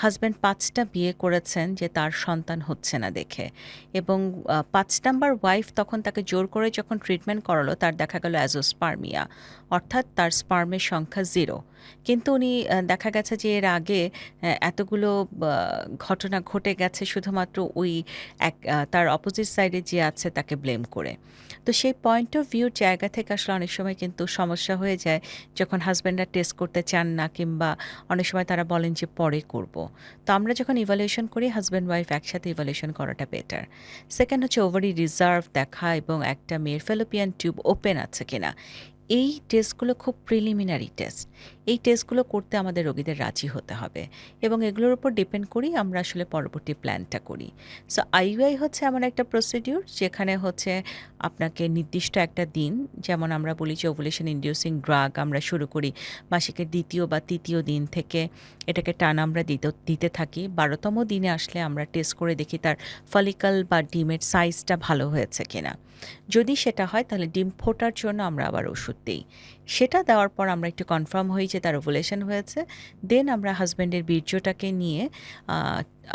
Husband ৫টা বিয়ে করেছেন যে তার সন্তান হচ্ছে না দেখে এবং ৫ নাম্বার ওয়াইফ তখন তাকে জোর করে যখন ট্রিটমেন্ট করালো তার দেখা গেল অ্যাজোস্পার্মিয়া অর্থাৎ তার স্পার্মের সংখ্যা 0। কিন্তু উনি দেখা গেছে যে এর আগে এতগুলো আ ঘটনা ঘটে গেছে শুধুমাত্র ওই তার অপোজিট সাইডে যে আছে তাকে ব্লেম করে। তো সেই পয়েন্ট অফ ভিউ জায়গা থেকে আসলে অনেক সময় কিন্তু সমস্যা হয়ে যায় যখন হাসব্যান্ডরা টেস্ট করতে চান না কিংবা অনেক সময় তারা বলেন যে পরে করব। তো আমরা যখন ইভালুয়েশন করি হাসব্যান্ড ওয়াইফ একসাথে ইভালুয়েশন করাটা বেটার। সেকেন্ড হচ্ছে ওভারি রিজার্ভ দেখা এবং একটা মেয়ের ফ্যালোপিয়ান টিউব ওপেন আছে কিনা। এই টেস্টগুলো খুব প্রিলিমিনারি টেস্ট। এই টেস্টগুলো করতে আমাদের রোগীদের রাজি হতে হবে এবং এগুলোর উপর ডিপেন্ড করেই আমরা আসলে পরবর্তী প্ল্যানটা করি। সো আইইউআই হচ্ছে এমন একটা প্রসিডিউর যেখানে হচ্ছে আপনাকে নির্দিষ্ট একটা দিন, যেমন আমরা বলি যে ওভুলেশন ইনডিউসিং ড্রাগ আমরা শুরু করি মাসিকের ২য় বা ৩য় দিন থেকে এটাকে টানা আমরা দিতে থাকি। ১২তম দিনে আসলে আমরা টেস্ট করে দেখি তার ফলিকল বা ডিমের সাইজটা ভালো হয়েছে কিনা। যদি সেটা হয় তাহলে ডিম ফোটার জন্য আমরা আবার ওষুধ দেই। সেটা দেওয়ার পর আমরা একটু কনফার্ম হই যে তার ওভুলেশন হয়েছে। দেন আমরা হাসব্যান্ডের বীর্যটাকে নিয়ে আ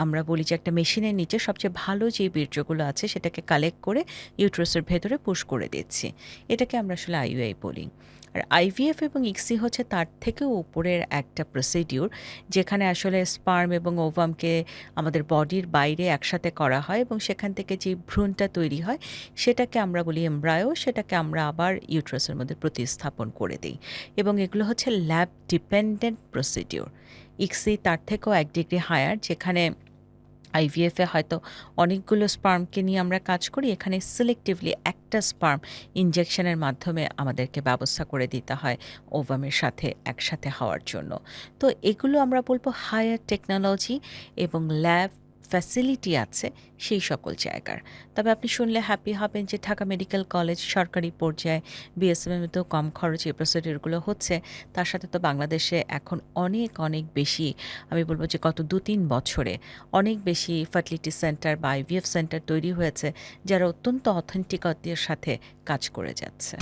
আমরা বলি যে একটা মেশিনের নিচে সবচেয়ে ভালো যে বীর্যগুলো আছে সেটাকে কালেক্ট করে ইউটেরাসের ভেতরে পুশ করে দিচ্ছি। এটাকে আমরা আসলে আইইউআই বলি। আর আইভিএফ এবং ইক্সি হচ্ছে তার থেকেও উপরের একটা প্রসিডিউর যেখানে আসলে স্পার্ম এবং ওভামকে আমাদের বডির বাইরে একসাথে করা হয় এবং সেখান থেকে যে ভ্রূণটা তৈরি হয় সেটাকে আমরা বলি এমব্রায়ো, সেটাকে আমরা আবার ইউটেরাসের মধ্যে প্রতিস্থাপন করে দেই এবং এগুলো হচ্ছে ল্যাব ডিপেন্ডেন্ট প্রসিডিউর। ইক্সি তার থেকেও ১ ডিগ্রি হায়ার যেখানে আইভিএফ এ হয়তো অনেকগুলো স্পার্মকে নিয়ে আমরা কাজ করি। এখানে সিলেক্টিভলি একটা স্পার্ম ইনজেকশনের মাধ্যমে আমাদেরকে ব্যবস্থা করে দিতে হয় ওভামের সাথে একসাথে হওয়ার জন্য। তো এগুলো আমরা বলব হায়ার টেকনোলজি এবং ল্যাব ফ্যাসিলিটি আছে সেই সকল জায়গার। তবে আপনি শুনলে হ্যাপি হবেন যে ঢাকা মেডিকেল কলেজ সরকারি পর্যায়ে বিএসএম এতেও কম খরচে এই প্রসিডিউরগুলো হচ্ছে। তার সাথে তো বাংলাদেশে এখন অনেক, অনেক বেশি, আমি বলব যে গত ২-৩ বছরে অনেক বেশি ফার্টিলিটি সেন্টার বা আইভিএফ সেন্টার তৈরি হয়েছে যারা অত্যন্ত অথেন্টিকতার সাথে কাজ করে যাচ্ছে।